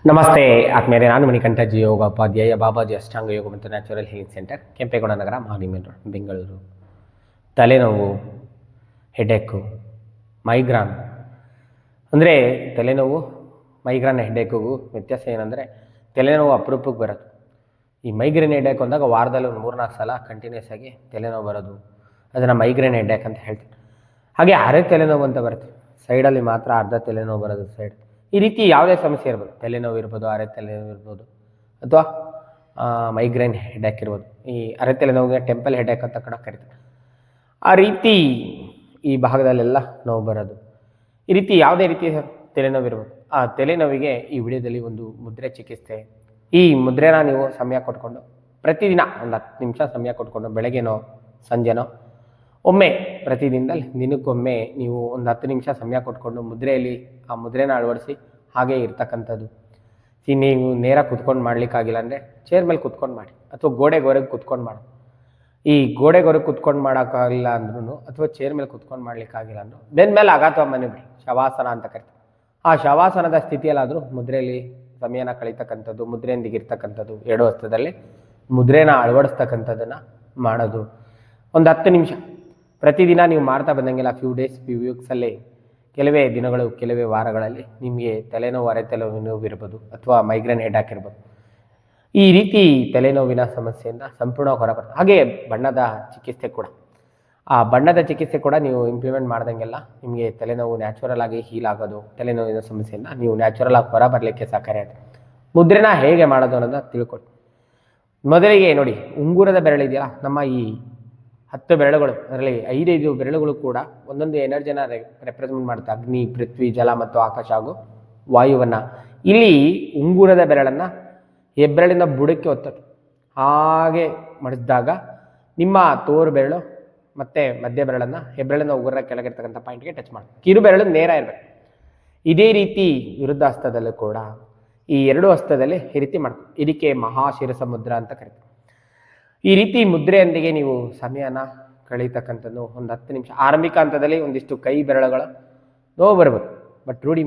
ನಮಸ್ತೆ ಆತ್ಮೀಯರೇ, ನಾನು ಮಣಿಕಂಠ ಜಿ ಯೋಗೋಪಾಧ್ಯಾಯ, ಬಾಬಾಜಿ ಅಷ್ಟಾಂಗ ಯೋಗ ಮತ್ತು ನ್ಯಾಚುರಲ್ ಹೀಲಿಂಗ್ ಸೆಂಟರ್, ಕೆಂಪೇಗೌಡ ನಗರ, ಮಹಾಲಿಂಗನ್ ರೋಡ್, ಬೆಂಗಳೂರು. ತಲೆನೋವು, ಹೆಡ್ಏಕು, ಮೈಗ್ರಾನ್ ಅಂದರೆ ತಲೆನೋವು, ಮೈಗ್ರಾನ್, ಹೆಡ್ಏಕಿಗೂ ವ್ಯತ್ಯಾಸ ಏನಂದರೆ, ತಲೆನೋವು ಅಪರೂಪಕ್ಕೆ ಬರೋದು. ಈ ಮೈಗ್ರೇನ್ ಹೆಡ್ಏಕ್ ಅಂದಾಗ ವಾರದಲ್ಲಿ ಒಂದು 3-4 ಸಲ ಕಂಟಿನ್ಯೂಸ್ ಆಗಿ ತಲೆನೋವು ಬರೋದು, ಅದನ್ನು ಮೈಗ್ರೇನ್ ಹೆಡ್ಏಕ್ ಅಂತ ಹೇಳ್ತೀವಿ. ಹಾಗೆ ಅರೆ ತಲೆನೋವು ಅಂತ ಬರುತ್ತೆ, ಸೈಡಲ್ಲಿ ಮಾತ್ರ ಅರ್ಧ ತಲೆನೋವು ಬರೋದು ಸೈಡ್. ಈ ರೀತಿ ಯಾವುದೇ ಸಮಸ್ಯೆ ಇರ್ಬೋದು, ತಲೆನೋವು ಇರ್ಬೋದು, ಅರೆ ತಲೆನೋವು ಇರ್ಬೋದು, ಅಥವಾ ಮೈಗ್ರೇನ್ ಹೆಡ್ಏಕ್ ಇರ್ಬೋದು. ಈ ಅರೆ ತಲೆನೋವಿಗೆ ಟೆಂಪಲ್ ಹೆಡ್ಏಕ್ ಅಂತ ಕೂಡ ಕರೀತಾರೆ. ಆ ರೀತಿ ಈ ಭಾಗದಲ್ಲೆಲ್ಲ ನೋವು ಬರೋದು, ಈ ರೀತಿ ಯಾವುದೇ ರೀತಿಯ ತಲೆನೋವು ಇರ್ಬೋದು. ಆ ತಲೆನೋವಿಗೆ ಈ ವಿಡಿಯೋದಲ್ಲಿ ಒಂದು ಮುದ್ರೆ ಚಿಕಿತ್ಸೆ. ಈ ಮುದ್ರೆನ ನೀವು ಸಮಯ ಕೊಟ್ಕೊಂಡು ಪ್ರತಿದಿನ ಒಂದು 10 ನಿಮಿಷ ಸಮಯ ಕೊಟ್ಕೊಂಡು, ಬೆಳಗ್ಗೆನೋ ಸಂಜೆನೋ ಒಮ್ಮೆ, ಪ್ರತಿದಿನದಲ್ಲಿ ದಿನಕ್ಕೊಮ್ಮೆ ನೀವು ಒಂದು 10 ನಿಮಿಷ ಸಮಯ ಕೊಟ್ಕೊಂಡು ಮುದ್ರೆಯಲ್ಲಿ ಆ ಮುದ್ರೆನ ಅಳವಡಿಸಿ ಹಾಗೇ ಇರ್ತಕ್ಕಂಥದ್ದು. ನೀವು ನೇರ ಕುತ್ಕೊಂಡು ಮಾಡ್ಲಿಕ್ಕಾಗಿಲ್ಲ ಅಂದರೆ ಚೇರ್ ಮೇಲೆ ಕುತ್ಕೊಂಡು ಮಾಡಿ, ಅಥವಾ ಗೋಡೆಗೆ ಕುತ್ಕೊಂಡು ಮಾಡಿ. ಈ ಗೋಡೆಗೆ ಕುತ್ಕೊಂಡು ಮಾಡೋಕ್ಕಾಗಿಲ್ಲ ಅಂದ್ರೂ, ಅಥವಾ ಚೇರ್ ಮೇಲೆ ಕುತ್ಕೊಂಡು ಮಾಡ್ಲಿಕ್ಕಾಗಿಲ್ಲ ಅಂದರೂ ಬೆನ್ನ ಮೇಲೆ ಆಘಾತ ಮನೆ ಬಿಡಿ, ಶವಾಸನ ಅಂತ ಕರಿತೀವಿ. ಆ ಶವಾಸನದ ಸ್ಥಿತಿಯಲ್ಲಾದರೂ ಮುದ್ರೆಯಲ್ಲಿ ಸಮಯನ ಕಳೀತಕ್ಕಂಥದ್ದು, ಮುದ್ರೆಯೊಂದಿಗೆ ಇರ್ತಕ್ಕಂಥದ್ದು, 2 ಹಸ್ತದಲ್ಲಿ ಮುದ್ರೆನ ಅಳವಡಿಸ್ತಕ್ಕಂಥದ್ದನ್ನು ಮಾಡೋದು. ಒಂದು 10 ನಿಮಿಷ ಪ್ರತಿದಿನ ನೀವು ಮಾಡ್ತಾ ಬಂದಂಗೆಲ್ಲ ಫ್ಯೂ ವೀಕ್ಸಲ್ಲಿ, ಕೆಲವೇ ದಿನಗಳು, ಕೆಲವೇ ವಾರಗಳಲ್ಲಿ ನಿಮಗೆ ತಲೆನೋವು, ಅರೆ ತಲೆನೋವು ಇರ್ಬೋದು, ಅಥವಾ ಮೈಗ್ರೇನ್ ಹೆಡ್ಏಕ್ ಇರ್ಬೋದು. ಈ ರೀತಿ ತಲೆನೋವಿನ ಸಮಸ್ಯೆಯಿಂದ ಸಂಪೂರ್ಣವಾಗಿ ಹೊರಬರ್ತದೆ. ಹಾಗೆ ಬಣ್ಣದ ಚಿಕಿತ್ಸೆ ಕೂಡ, ಆ ಬಣ್ಣದ ಚಿಕಿತ್ಸೆ ಕೂಡ ನೀವು ಇಂಪ್ಲಿಮೆಂಟ್ ಮಾಡ್ದಂಗೆಲ್ಲ ನಿಮಗೆ ತಲೆನೋವು ನ್ಯಾಚುರಲ್ ಆಗಿ ಹೀಲ್ ಆಗೋದು, ತಲೆನೋವಿನ ಸಮಸ್ಯೆಯಿಂದ ನೀವು ನ್ಯಾಚುರಲ್ ಆಗಿ ಹೊರ ಬರಲಿಕ್ಕೆ ಸಹಕಾರಿಯಾಗುತ್ತೆ. ಮುದ್ರೆನ ಹೇಗೆ ಮಾಡೋದು ಅನ್ನೋದನ್ನ ತಿಳ್ಕೊಳ್ಳಿ. ಮೊದಲಿಗೆ ನೋಡಿ, ಉಂಗುರದ ಬೆರಳಿದೆಯಲ್ಲ, ನಮ್ಮ ಈ 10 ಬೆರಳುಗಳು, ಅದರಲ್ಲಿ 5 ಬೆರಳುಗಳು ಕೂಡ ಒಂದೊಂದು ಎನರ್ಜಿನ ರೆಪ್ರೆಸೆಂಟ್ ಮಾಡುತ್ತೆ. ಅಗ್ನಿ, ಪೃಥ್ವಿ, ಜಲ ಮತ್ತು ಆಕಾಶ ಹಾಗೂ ವಾಯುವನ್ನು. ಇಲ್ಲಿ ಉಂಗುರದ ಬೆರಳನ್ನು ಹೆಬ್ಬೆರಳಿಂದ ಬುಡಕ್ಕೆ ಒತ್ತದು, ಹಾಗೆ ಮಡಿಸಿದಾಗ ನಿಮ್ಮ ತೋರು ಬೆರಳು ಮತ್ತು ಮಧ್ಯ ಬೆರಳನ್ನು ಹೆಬ್ಬೆರಳಿಂದ ಉಗುರ ಕೆಳಗಿರ್ತಕ್ಕಂಥ ಪಾಯಿಂಟ್ಗೆ ಟಚ್ ಮಾಡಿ, ಕಿರು ಬೆರಳು ನೇರ ಇರಬೇಕು. ಇದೇ ರೀತಿ ವಿರುದ್ಧ ಹಸ್ತದಲ್ಲೂ ಕೂಡ ಈ 2 ಹಸ್ತದಲ್ಲಿ ಈ ರೀತಿ ಮಾಡ್ತೀವಿ. ಇದಕ್ಕೆ ಮಹಾಶಿರಸ ಮುದ್ರ ಅಂತ ಕರಿತೀವಿ. ಈ ರೀತಿ ಮುದ್ರೆಯೊಂದಿಗೆ ನೀವು ಸಮಯನ ಕಳೀತಕ್ಕಂಥದ್ದು ಒಂದು 10 ನಿಮಿಷ. ಆರಂಭಿಕ ಹಂತದಲ್ಲಿ ಒಂದಿಷ್ಟು ಕೈ ಬೆರಳುಗಳ ನೋವು ಬರ್ಬೋದು, ಬಟ್ ರೂಢಿ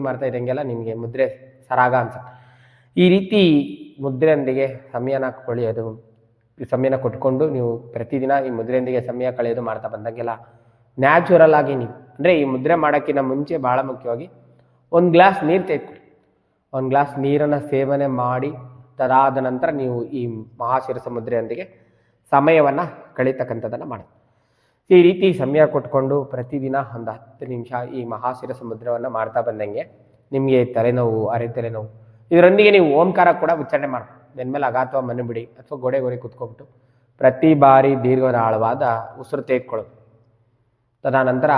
ಮಾಡ್ತಾ ಇದ್ದಂಗೆಲ್ಲ ನಿಮಗೆ ಮುದ್ರೆ ಸರಾಗ ಅನ್ಸುತ್ತೆ. ಈ ರೀತಿ ಮುದ್ರೆಯೊಂದಿಗೆ ಸಮಯನ ಕೊಟ್ಕೊಂಡು ನೀವು ಪ್ರತಿದಿನ ಈ ಮುದ್ರೆಯೊಂದಿಗೆ ಸಮಯ ಕಳೆಯೋದು ಮಾಡ್ತಾ ಬಂದಂಗೆಲ್ಲ ನ್ಯಾಚುರಲ್ ಆಗಿ ನೀವು, ಅಂದರೆ ಈ ಮುದ್ರೆ ಮಾಡೋಕ್ಕಿಂತ ಮುಂಚೆ ಭಾಳ ಮುಖ್ಯವಾಗಿ 1 ಗ್ಲಾಸ್ ನೀರು ತೆಗೆದುಕೊಳ್ಳಿ. 1 ಗ್ಲಾಸ್ ನೀರನ್ನು ಸೇವನೆ ಮಾಡಿ ತದಾದ ನಂತರ ನೀವು ಈ ಮಹಾಶಿರಸ ಮುದ್ರೆಯೊಂದಿಗೆ ಸಮಯವನ್ನು ಕಳೀತಕ್ಕಂಥದ್ದನ್ನು ಮಾಡಿ. ಈ ರೀತಿ ಸಮಯ ಕೊಟ್ಕೊಂಡು ಪ್ರತಿದಿನ ಒಂದು 10 ನಿಮಿಷ ಈ ಮಹಾಶಿರಸ ಮುದ್ರೆಯನ್ನು ಮಾಡ್ತಾ ಬಂದಂಗೆ ನಿಮಗೆ ತಲೆನೋವು, ಅರೆ ತಲೆನೋವು, ಇದರೊಂದಿಗೆ ನೀವು ಓಂಕಾರ ಕೂಡ ಉಚ್ಚಾರಣೆ ಮಾಡಿ ಬೆನ್ಮೇಲೆ ಆಘಾತವ ಮಣ್ಣು ಬಿಡಿ, ಅಥವಾ ಗೋಡೆ ಕುತ್ಕೊಬಿಟ್ಟು ಪ್ರತಿ ಬಾರಿ ದೀರ್ಘ ಆಳವಾದ ಉಸಿರು ತೆಗೆದುಕೊಳ್ಳೋದು. ತದನಂತರ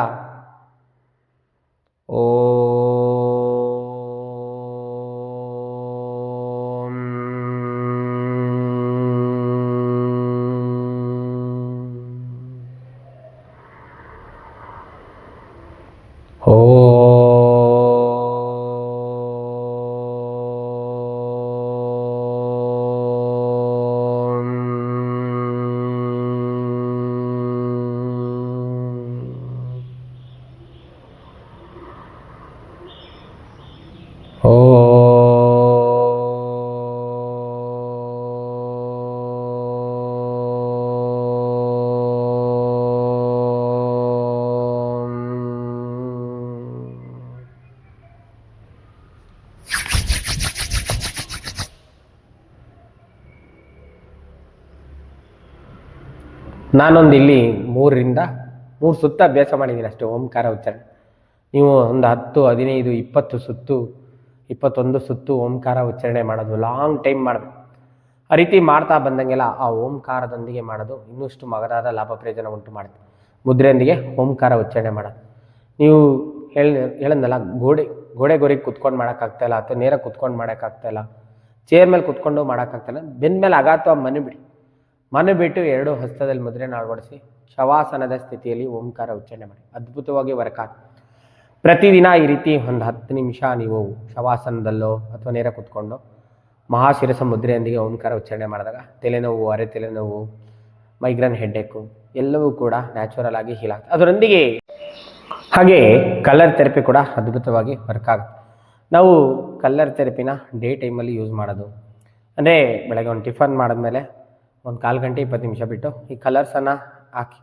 ನಾನೊಂದು ಇಲ್ಲಿ 3 ಸುತ್ತ ಅಭ್ಯಾಸ ಮಾಡಿದ್ದೀನಿ ಅಷ್ಟೇ ಓಂಕಾರ ಉಚ್ಚಾರಣೆ. ನೀವು ಒಂದು 10, 15, 20 ಸುತ್ತು, 21 ಸುತ್ತು ಓಂಕಾರ ಉಚ್ಚಾರಣೆ ಮಾಡೋದು, ಲಾಂಗ್ ಟೈಮ್ ಮಾಡಬೇಕು. ಆ ರೀತಿ ಮಾಡ್ತಾ ಬಂದಂಗೆಲ್ಲ ಆ ಓಂಕಾರದೊಂದಿಗೆ ಮಾಡೋದು ಇನ್ನಷ್ಟು ಮಗದಾದ ಲಾಭ ಪ್ರಯೋಜನ ಉಂಟು ಮಾಡುತ್ತೆ. ಮುದ್ರೆಯೊಂದಿಗೆ ಓಂಕಾರ ಉಚ್ಚಾರಣೆ ಮಾಡೋದು. ನೀವು ಹೇಳಂದಲ್ಲ, ಗೋಡೆಗೆ ಕುತ್ಕೊಂಡು ಮಾಡೋಕ್ಕಾಗ್ತಾಯಿಲ್ಲ, ಅಥವಾ ನೇರ ಕುತ್ಕೊಂಡು ಮಾಡೋಕ್ಕಾಗ್ತಾಯಿಲ್ಲ, ಚೇರ್ ಮೇಲೆ ಕುತ್ಕೊಂಡು ಮಾಡೋಕ್ಕಾಗ್ತಾಯಿಲ್ಲ, ಬೆನ್ನ ಮೇಲೆ ಆಘಾತ ಮನೆ ಬಿಟ್ಟು 2 ಹಸ್ತದಲ್ಲಿ ಮುದ್ರೆನ ಅಳವಡಿಸಿ ಶವಾಸನದ ಸ್ಥಿತಿಯಲ್ಲಿ ಓಂಕಾರ ಉಚ್ಚಾರಣೆ ಮಾಡಿ, ಅದ್ಭುತವಾಗಿ ವರ್ಕ್ ಆಗುತ್ತೆ. ಪ್ರತಿದಿನ ಈ ರೀತಿ ಒಂದು 10 ನಿಮಿಷ ನೀವು ಶವಾಸನದಲ್ಲೋ ಅಥವಾ ನೇರ ಕುತ್ಕೊಂಡು ಮಹಾಶಿರಸ ಮುದ್ರೆಯೊಂದಿಗೆ ಓಂಕಾರ ಉಚ್ಚಾರಣೆ ಮಾಡಿದಾಗ ತಲೆನೋವು, ಅರೆ ತಲೆನೋವು, ಮೈಗ್ರೇನ್ ಹೆಡ್ಏಕು ಎಲ್ಲವೂ ಕೂಡ ನ್ಯಾಚುರಲ್ ಆಗಿ ಹೀಲ್ ಆಗುತ್ತೆ. ಅದರೊಂದಿಗೆ ಹಾಗೆ ಕಲರ್ ಥೆರಪಿ ಕೂಡ ಅದ್ಭುತವಾಗಿ ವರ್ಕ್ ಆಗುತ್ತೆ. ನಾವು ಕಲ್ಲರ್ ಥೆರಪಿನ ಡೇ ಟೈಮಲ್ಲಿ ಯೂಸ್ ಮಾಡೋದು. ಅಂದರೆ ಬೆಳಗ್ಗೆ ಒಂದು ಟಿಫನ್ ಮಾಡಿದ್ಮೇಲೆ ಒಂದು 1/4 ಗಂಟೆ 20 ನಿಮಿಷ ಬಿಟ್ಟು ಈ ಕಲರ್ಸನ್ನು ಹಾಕಿ,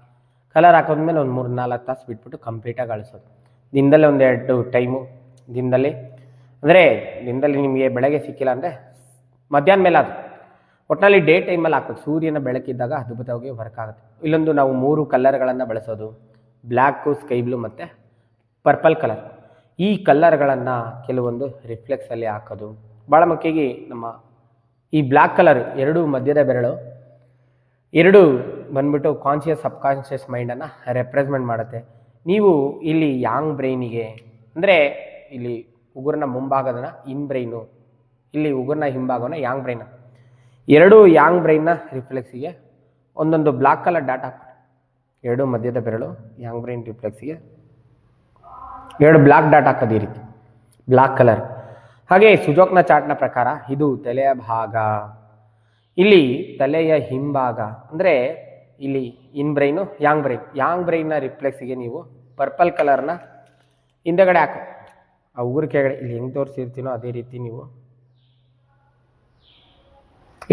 ಕಲರ್ ಹಾಕಿದ್ಮೇಲೆ ಒಂದು 3-4 ತಾಸು ಬಿಟ್ಬಿಟ್ಟು ಕಂಪ್ಲೀಟಾಗಿ ಅಳಿಸೋದು. ದಿನದಲ್ಲೇ ಒಂದು 2 ಟೈಮು, ದಿನದಲ್ಲಿ ಅಂದರೆ ದಿನದಲ್ಲಿ ನಿಮಗೆ ಬೆಳಗ್ಗೆ ಸಿಕ್ಕಿಲ್ಲ ಅಂದರೆ ಮಧ್ಯಾಹ್ನ ಮೇಲೆ ಅದು ಒಟ್ಟಿನಲ್ಲಿ ಡೇ ಟೈಮಲ್ಲಿ ಹಾಕೋದು. ಸೂರ್ಯನ ಬೆಳಕಿದ್ದಾಗ ಅದ್ಭುತವಾಗಿ ವರ್ಕ್ ಆಗುತ್ತೆ. ಇಲ್ಲೊಂದು ನಾವು 3 ಕಲರ್ಗಳನ್ನು ಬಳಸೋದು, ಬ್ಲ್ಯಾಕು, ಸ್ಕೈ ಬ್ಲೂ ಮತ್ತು ಪರ್ಪಲ್ ಕಲರ್. ಈ ಕಲ್ಲರ್ಗಳನ್ನು ಕೆಲವೊಂದು ರಿಫ್ಲೆಕ್ಸಲ್ಲಿ ಹಾಕೋದು. ಭಾಳ ಮುಖ್ಯವಾಗಿ ನಮ್ಮ ಈ ಬ್ಲ್ಯಾಕ್ ಕಲರ್ 2 ಮಧ್ಯದ ಬೆರಳು 2 ಬಂದ್ಬಿಟ್ಟು ಕಾನ್ಷಿಯಸ್ ಸಬ್ಕಾನ್ಷಿಯಸ್ ಮೈಂಡನ್ನು ರೆಪ್ರೆಸೆಂಟ್ ಮಾಡುತ್ತೆ. ನೀವು ಇಲ್ಲಿ ಯಾಂಗ್ ಬ್ರೈನಿಗೆ ಅಂದರೆ ಇಲ್ಲಿ ಉಗುರಿನ ಮುಂಭಾಗದನ ಇನ್ ಬ್ರೈನು, ಇಲ್ಲಿ ಉಗುರಿನ ಹಿಂಭಾಗನ ಯಾಂಗ್ ಬ್ರೈನ್, 2 ಯಾಂಗ್ ಬ್ರೈನ್ನ ರಿಫ್ಲೆಕ್ಸಿಗೆ ಒಂದೊಂದು ಬ್ಲ್ಯಾಕ್ ಕಲರ್ ಡಾಟ್ ಹಾಕ್ತಾರೆ. 2 ಮಧ್ಯದ ಬೆರಳು ಯಾಂಗ್ ಬ್ರೈನ್ ರಿಫ್ಲೆಕ್ಸಿಗೆ 2 ಬ್ಲ್ಯಾಕ್ ಡಾಟ್ ಹಾಕೋದು ಈ ರೀತಿ ಬ್ಲ್ಯಾಕ್ ಕಲರ್. ಹಾಗೆ ಸುಜೋಕ್ನ ಚಾರ್ಟ್ನ ಪ್ರಕಾರ ಇದು ತಲೆಯ ಭಾಗ, ಇಲ್ಲಿ ತಲೆಯ ಹಿಂಭಾಗ ಅಂದರೆ ಇಲ್ಲಿ ಇನ್ ಬ್ರೈನು ಯಾಂಗ್ ಬ್ರೈನ್ನ ರಿಫ್ಲೆಕ್ಸಿಗೆ ನೀವು ಪರ್ಪಲ್ ಕಲರ್ನ ಹಿಂದಗಡೆ ಹಾಕಿ ಆ ಉಗುರು ಕೆಳಗಡೆ ಇಲ್ಲಿ ಹೆಂಗೆ ತೋರಿಸಿರ್ತೀನೋ ಅದೇ ರೀತಿ ನೀವು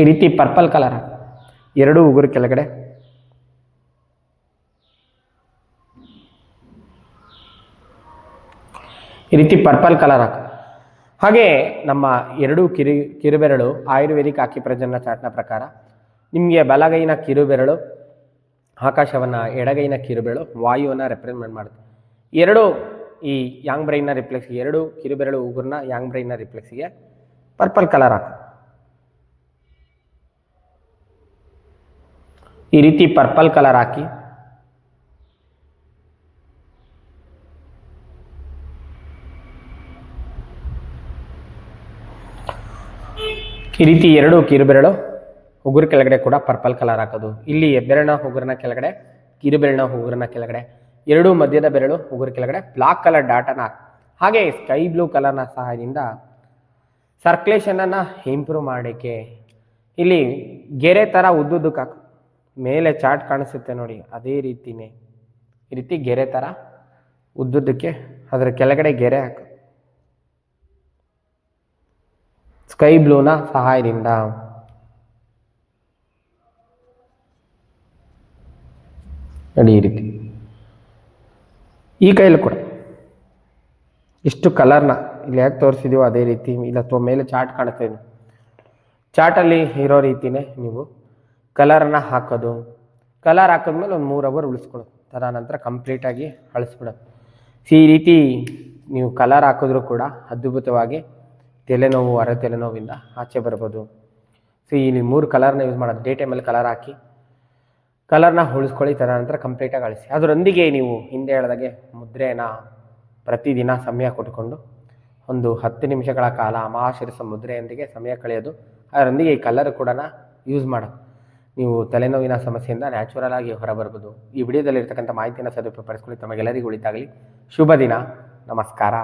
ಈ ರೀತಿ ಪರ್ಪಲ್ ಕಲರ್ ಹಾಕಿ 2 ಉಗುರು ಕೆಳಗಡೆ ಈ ರೀತಿ ಪರ್ಪಲ್ ಕಲರ್ ಹಾಕಿ. ಹಾಗೆ ನಮ್ಮ 2 ಕಿರುಬೆರಳು ಆಯುರ್ವೇದಿಕ್ ಆಕ್ಯುಪ್ರೆಷರ್ನ ಚಾರ್ಟ್ನ ಪ್ರಕಾರ ನಿಮಗೆ ಬಲಗೈನ ಕಿರುಬೆರಳು ಆಕಾಶವನ್ನು, ಎಡಗೈನ ಕಿರುಬೆರಳು ವಾಯುವನ್ನು ರೆಪ್ರೆಸೆಂಟ್ ಮಾಡುತ್ತೆ. 2 ಈ ಯಾಂಗ್ ಬ್ರೈನ್ನ ರಿಫ್ಲೆಕ್ಸಿಗೆ 2 ಕಿರುಬೆರಳು ಉಗುರನ್ನ ಯಾಂಗ್ ಬ್ರೈನ್ನ ರಿಫ್ಲೆಕ್ಸಿಗೆ ಪರ್ಪಲ್ ಕಲರ್ ಹಾಕಿ ಈ ರೀತಿ ಪರ್ಪಲ್ ಕಲರ್ ಹಾಕಿ ಈ ರೀತಿ 2 ಕಿರುಬೆರಳು ಉಗುರು ಕೆಳಗಡೆ ಕೂಡ ಪರ್ಪಲ್ ಕಲರ್ ಹಾಕೋದು. ಇಲ್ಲಿ ಹೆಬ್ಬೆರಳಿನ ಉಗುರಿನ ಕೆಳಗಡೆ, ಕಿರುಬೆರಳಿನ ಉಗುರಿನ ಕೆಳಗಡೆ, 2 ಮಧ್ಯದ ಬೆರಳು ಉಗುರು ಕೆಳಗಡೆ ಬ್ಲಾಕ್ ಕಲರ್ ಡಾಟನ್ನು ಹಾಕಿ. ಹಾಗೆ ಸ್ಕೈ ಬ್ಲೂ ಕಲರ್ನ ಸಹಾಯದಿಂದ ಸರ್ಕ್ಯುಲೇಷನನ್ನು ಇಂಪ್ರೂವ್ ಮಾಡೋಕ್ಕೆ ಇಲ್ಲಿ ಗೆರೆ ಥರ ಉದ್ದುದ್ದಕ್ಕೆ ಹಾಕಿ, ಮೇಲೆ ಚಾರ್ಟ್ ಕಾಣಿಸುತ್ತೆ ನೋಡಿ ಅದೇ ರೀತಿಯೇ ಈ ರೀತಿ ಗೆರೆ ಥರ ಉದ್ದುದ್ದಕ್ಕೆ ಅದರ ಕೆಳಗಡೆ ಗೆರೆ ಹಾಕಿ ಸ್ಕೈ ಬ್ಲೂನ ಸಹಾಯದಿಂದ ನೋಡಿ ಈ ರೀತಿ ಈ ಕೈಯಲ್ಲಿ ಕೂಡ ಇಷ್ಟು ಕಲರ್ನ ಇಲ್ಲಿ ಯಾಕೆ ತೋರಿಸಿದೀವೋ ಅದೇ ರೀತಿ ಇಲ್ಲ ಅಥವಾ ಮೇಲೆ ಚಾರ್ಟ್ ಕಾಣಿಸ್ತಾ ಇದೆ, ಚಾರ್ಟಲ್ಲಿ ಇರೋ ರೀತಿಯೇ ನೀವು ಕಲರನ್ನು ಹಾಕೋದು. ಕಲರ್ ಹಾಕಿದ್ಮೇಲೆ ಒಂದು 3 ಅವರ್ ಉಳಿಸ್ಕೊಳ್ಳೋದು, ತದನಂತರ ಕಂಪ್ಲೀಟಾಗಿ ಅಳಿಸ್ಬಿಡೋದು. ಈ ರೀತಿ ನೀವು ಕಲರ್ ಹಾಕಿದ್ರೂ ಕೂಡ ಅದ್ಭುತವಾಗಿ ತಲೆನೋವು, ಹೊರ ತಲೆನೋವಿಂದ ಆಚೆ ಬರ್ಬೋದು. ಇಲ್ಲಿ 3 ಕಲರ್ನ ಯೂಸ್ ಮಾಡೋದು. ಡೇ ಟೈಮಲ್ಲಿ ಕಲರ್ ಹಾಕಿ ಕಲರ್ನ ಉಳಿಸ್ಕೊಳ್ಳಿ, ತದನಂತರ ಕಂಪ್ಲೀಟಾಗಿ ಅಳಿಸಿ. ಅದರೊಂದಿಗೆ ನೀವು ಹಿಂದೆ ಹೇಳಿದಾಗೆ ಮುದ್ರೆನ ಪ್ರತಿದಿನ ಸಮಯ ಕೊಟ್ಟುಕೊಂಡು ಒಂದು 10 ನಿಮಿಷಗಳ ಕಾಲ ಮಹಾಶಿರಸ ಮುದ್ರೆಯೊಂದಿಗೆ ಸಮಯ ಕಳೆಯೋದು. ಅದರೊಂದಿಗೆ ಈ ಕಲರ್ ಕೂಡ ಯೂಸ್ ಮಾಡೋದು. ನೀವು ತಲೆನೋವಿನ ಸಮಸ್ಯೆಯಿಂದ ನ್ಯಾಚುರಲ್ ಆಗಿ ಹೊರಬರ್ಬೋದು. ಈ ವಿಡಿಯೋದಲ್ಲಿರ್ತಕ್ಕಂಥ ಮಾಹಿತಿಯನ್ನು ಸದುಪಯೋಗಪಡಿಸ್ಕೊಳ್ಳಿ. ತಮಗೆಲ್ಲರಿಗೂ ಒಳಿತಾಗಲಿ. ಶುಭ ದಿನ. ನಮಸ್ಕಾರ.